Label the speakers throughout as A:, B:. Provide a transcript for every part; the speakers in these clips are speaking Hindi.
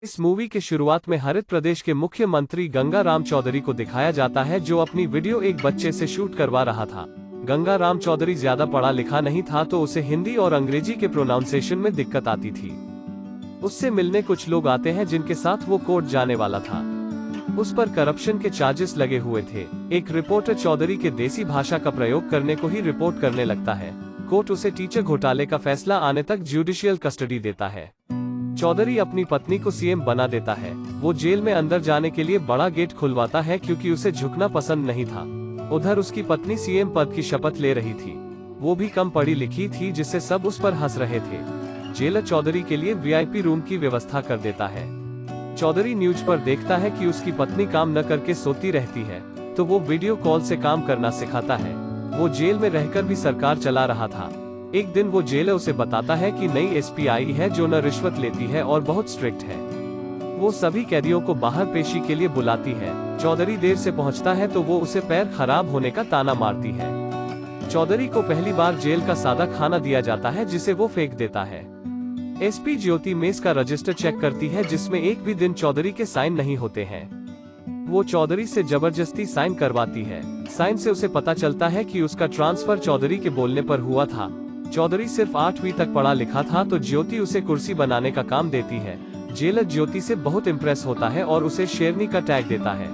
A: इस मूवी के शुरुआत में हरित प्रदेश के मुख्यमंत्री गंगा राम चौधरी को दिखाया जाता है, जो अपनी वीडियो एक बच्चे से शूट करवा रहा था। गंगा राम चौधरी ज्यादा पढ़ा लिखा नहीं था, तो उसे हिंदी और अंग्रेजी के प्रोनाउंसिएशन में दिक्कत आती थी। उससे मिलने कुछ लोग आते हैं जिनके साथ वो कोर्ट जाने वाला था। उस पर करप्शन के चार्जेस लगे हुए थे। एक रिपोर्टर चौधरी के देसी भाषा का प्रयोग करने को ही रिपोर्ट करने लगता है। कोर्ट उसे टीचर घोटाले का फैसला आने तक जुडिशियल कस्टडी देता है। चौधरी अपनी पत्नी को सीएम बना देता है। वो जेल में अंदर जाने के लिए बड़ा गेट खुलवाता है, क्योंकि उसे झुकना पसंद नहीं था। उधर उसकी पत्नी सीएम पद की शपथ ले रही थी। वो भी कम पढ़ी लिखी थी, जिससे सब उस पर हंस रहे थे। जेलर चौधरी के लिए वीआईपी रूम की व्यवस्था कर देता है। चौधरी न्यूज पर देखता है कि उसकी पत्नी काम न करके सोती रहती है, तो वो वीडियो कॉल से काम करना सिखाता है। वो जेल में रहकर भी सरकार चला रहा था। एक दिन वो जेलर उसे बताता है कि नई एसपी आई है, जो न रिश्वत लेती है और बहुत स्ट्रिक्ट है। वो सभी कैदियों को बाहर पेशी के लिए बुलाती है। चौधरी देर से पहुंचता है तो वो उसे पैर खराब होने का ताना मारती है। चौधरी को पहली बार जेल का सादा खाना दिया जाता है, जिसे वो फेंक देता है। एसपी ज्योति मेस का रजिस्टर चेक करती है, जिसमें एक भी दिन चौधरी के साइन नहीं होते हैं। वो चौधरी से जबरदस्ती साइन करवाती है। साइन से उसे पता चलता है कि उसका ट्रांसफर चौधरी के बोलने पर हुआ था। चौधरी सिर्फ 8वीं तक पढ़ा लिखा था, तो ज्योति उसे कुर्सी बनाने का काम देती है। जेलर ज्योति से बहुत इम्प्रेस होता है और उसे शेरनी का टैग देता है।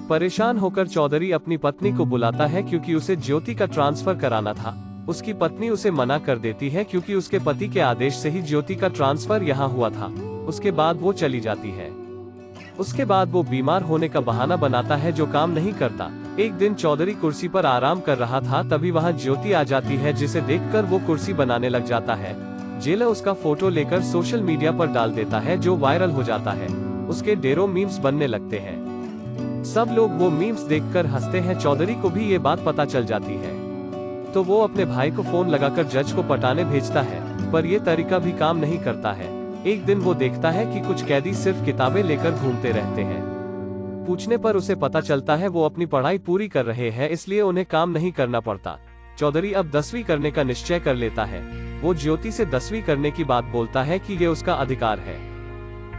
A: परेशान होकर चौधरी अपनी पत्नी को बुलाता है, क्योंकि उसे ज्योति का ट्रांसफर कराना था। उसकी पत्नी उसे मना कर देती है, क्योंकि उसके पति के आदेश से ही ज्योति का ट्रांसफर यहाँ हुआ था। उसके बाद वो चली जाती है। उसके बाद वो बीमार होने का बहाना बनाता है, जो काम नहीं करता। एक दिन चौधरी कुर्सी पर आराम कर रहा था, तभी वहाँ ज्योति आ जाती है, जिसे देखकर वो कुर्सी बनाने लग जाता है। जेलर उसका फोटो लेकर सोशल मीडिया पर डाल देता है, जो वायरल हो जाता है। उसके ढेरों मीम्स बनने लगते हैं। सब लोग वो मीम्स देखकर हंसते हैं। चौधरी को भी ये बात पता चल जाती है, तो वो अपने भाई को फोन लगाकर जज को पटाने भेजता है, पर ये तरीका भी काम नहीं करता है। एक दिन वो देखता है कि कुछ कैदी सिर्फ किताबें लेकर घूमते रहते हैं। पूछने पर उसे पता चलता है वो अपनी पढ़ाई पूरी कर रहे हैं, इसलिए उन्हें काम नहीं करना पड़ता। चौधरी अब 10वीं करने का निश्चय कर लेता है। वो ज्योति से 10वीं करने की बात बोलता है कि ये उसका अधिकार है।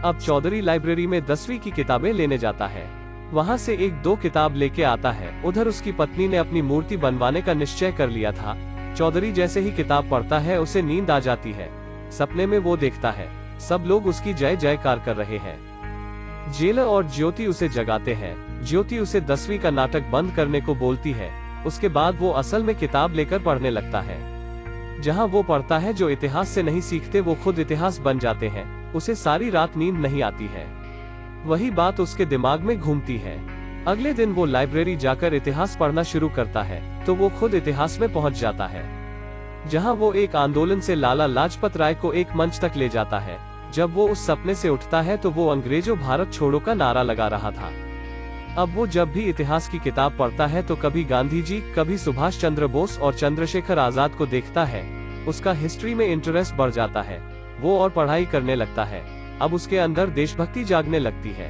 A: अब चौधरी लाइब्रेरी में 10वीं की किताबें लेने जाता है। वहाँ से 1-2 किताब लेके आता है। उधर उसकी पत्नी ने अपनी मूर्ति बनवाने का निश्चय कर लिया था। चौधरी जैसे ही किताब पढ़ता है, उसे नींद आ जाती है। सपने में वो देखता है सब लोग उसकी जय जयकार कर रहे हैं। जेलर और ज्योति उसे जगाते हैं। ज्योति उसे 10वीं का नाटक बंद करने को बोलती है। उसके बाद वो असल में किताब लेकर पढ़ने लगता है। जहां वो पढ़ता है, जो इतिहास से नहीं सीखते वो खुद इतिहास बन जाते हैं। उसे सारी रात नींद नहीं आती है। वही बात उसके दिमाग में घूमती है। अगले दिन वो लाइब्रेरी जाकर इतिहास पढ़ना शुरू करता है, तो वो खुद इतिहास में पहुंच जाता है, जहां वो एक आंदोलन से लाला लाजपत राय को एक मंच तक ले जाता है। जब वो उस सपने से उठता है, तो वो अंग्रेजों भारत छोड़ो का नारा लगा रहा था। अब वो जब भी इतिहास की किताब पढ़ता है, तो कभी गांधी जी, कभी सुभाष चंद्र बोस और चंद्रशेखर आजाद को देखता है। उसका हिस्ट्री में इंटरेस्ट बढ़ जाता है। वो और पढ़ाई करने लगता है। अब उसके अंदर देशभक्ति जागने लगती है।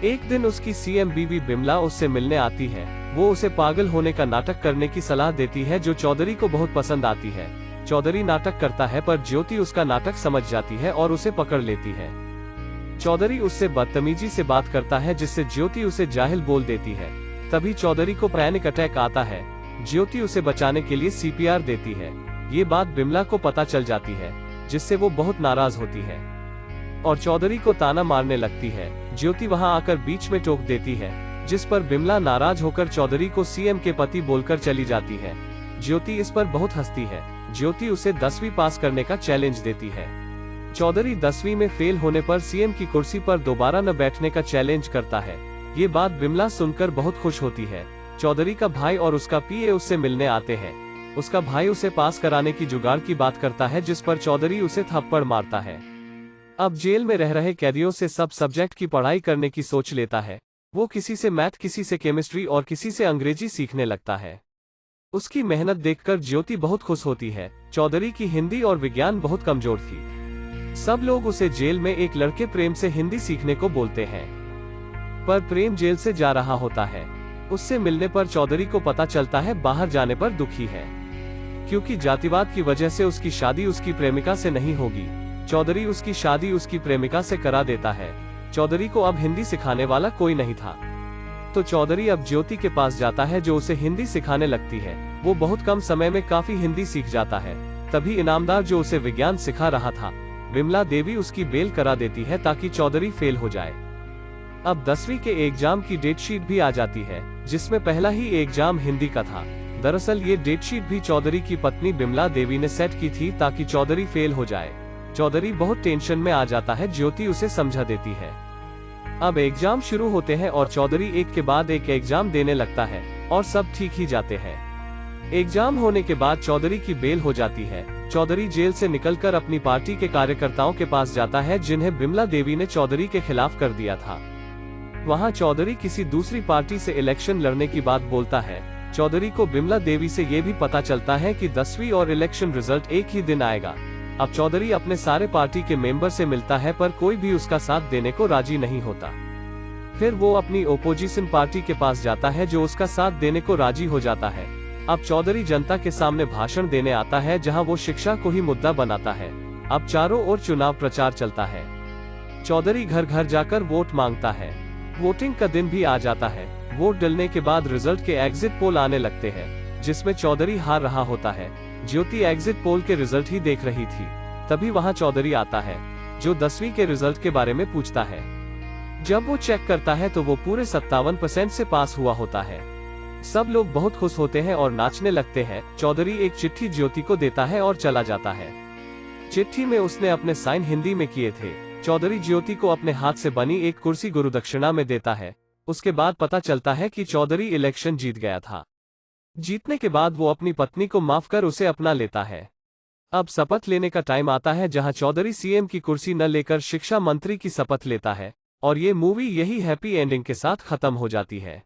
A: एक दिन उसकी सीएम बीबी बिमला उससे मिलने आती है। वो उसे पागल होने का नाटक करने की सलाह देती है, जो चौधरी को बहुत पसंद आती है। चौधरी नाटक करता है, पर ज्योति उसका नाटक समझ जाती है और उसे पकड़ लेती है। चौधरी उससे बदतमीजी से बात करता है, जिससे ज्योति उसे जाहिल बोल देती है। तभी चौधरी को पैनिक अटैक आता है। ज्योति उसे बचाने के लिए सीपीआर देती है। ये बात बिमला को पता चल जाती है, जिससे वो बहुत नाराज होती है और चौधरी को ताना मारने लगती है। ज्योति वहां आकर बीच में टोक देती है, जिस पर बिमला नाराज होकर चौधरी को सीएम के पति बोलकर चली जाती है। ज्योति इस पर बहुत हंसती है। ज्योति उसे 10वीं पास करने का चैलेंज देती है। चौधरी 10वीं में फेल होने पर सीएम की कुर्सी पर दोबारा न बैठने का चैलेंज करता है। ये बात बिमला सुनकर बहुत खुश होती है। चौधरी का भाई और उसका पीए उससे मिलने आते हैं। उसका भाई उसे पास कराने की जुगाड़ की बात करता है, जिस पर चौधरी उसे थप्पड़ मारता है। अब जेल में रह रहे कैदियों से सब सब्जेक्ट की पढ़ाई करने की सोच लेता है। वो किसी से मैथ, किसी से केमिस्ट्री और किसी से अंग्रेजी सीखने लगता है। उसकी मेहनत देखकर ज्योति बहुत खुश होती है। चौधरी की हिंदी और विज्ञान बहुत कमजोर थी। सब लोग उसे जेल में एक लड़के प्रेम से हिंदी सीखने को बोलते हैं, पर प्रेम जेल से जा रहा होता है। उससे मिलने पर चौधरी को पता चलता है बाहर जाने पर दुखी है, क्योंकि जातिवाद की वजह से उसकी शादी उसकी प्रेमिका से नहीं होगी। चौधरी उसकी शादी उसकी प्रेमिका से करा देता है। चौधरी को अब हिंदी सिखाने वाला कोई नहीं था, तो चौधरी अब ज्योति के पास जाता है जो उसे हिंदी सिखाने लगती है। वो बहुत कम समय में काफी हिंदी सीख जाता है। तभी इनामदार जो उसे विज्ञान सिखा रहा था, विमला देवी, उसकी बेल करा देती है ताकि चौधरी फेल हो जाए। अब 10वीं के एग्जाम की डेटशीट भी आ जाती है, जिसमें पहला ही एग्जाम हिंदी का था। दरअसल ये डेटशीट भी चौधरी की पत्नी विमला देवी ने सेट की थी ताकि चौधरी फेल हो जाए। चौधरी बहुत टेंशन में आ जाता है, ज्योति उसे समझा देती है। अब एग्जाम शुरू होते हैं और चौधरी एक के बाद एक एग्जाम देने लगता है और सब ठीक ही जाते हैं। एग्जाम होने के बाद चौधरी की बेल हो जाती है। चौधरी जेल से निकलकर अपनी पार्टी के कार्यकर्ताओं के पास जाता है जिन्हें विमला देवी ने चौधरी के खिलाफ कर दिया था। वहां चौधरी किसी दूसरी पार्टी से इलेक्शन लड़ने की बात बोलता है। चौधरी को विमला देवी से ये भी पता चलता है कि 10वीं और इलेक्शन रिजल्ट एक ही दिन आएगा। अब चौधरी अपने सारे पार्टी के मेंबर से मिलता है पर कोई भी उसका साथ देने को राजी नहीं होता। फिर वो अपनी ओपोजिशन पार्टी के पास जाता है जो उसका साथ देने को राजी हो जाता है। अब चौधरी जनता के सामने भाषण देने आता है जहां वो शिक्षा को ही मुद्दा बनाता है। अब चारों ओर चुनाव प्रचार चलता है। चौधरी घर घर जाकर वोट मांगता है। वोटिंग का दिन भी आ जाता है। वोट डलने के बाद रिजल्ट के एग्जिट पोल आने लगते हैं, जिसमें चौधरी हार रहा होता है। ज्योति एग्जिट पोल के रिजल्ट ही देख रही थी। तभी वहां चौधरी आता है, जो 10वीं के रिजल्ट के बारे में पूछता है। जब वो चेक करता है तो वो पूरे 57% से पास हुआ होता है। सब लोग बहुत खुश होते हैं और नाचने लगते हैं। चौधरी एक चिट्ठी ज्योति को देता है और चला जाता है। चिट्ठी में उसने अपने साइन हिंदी में किए थे। चौधरी ज्योति को अपने हाथ से बनी एक कुर्सी गुरुदक्षिणा में देता है। उसके बाद पता चलता है कि चौधरी इलेक्शन जीत गया था। जीतने के बाद वो अपनी पत्नी को माफ कर उसे अपना लेता है। अब शपथ लेने का टाइम आता है जहां चौधरी सीएम की कुर्सी न लेकर शिक्षा मंत्री की शपथ लेता है और ये मूवी यही हैप्पी एंडिंग के साथ खत्म हो जाती है।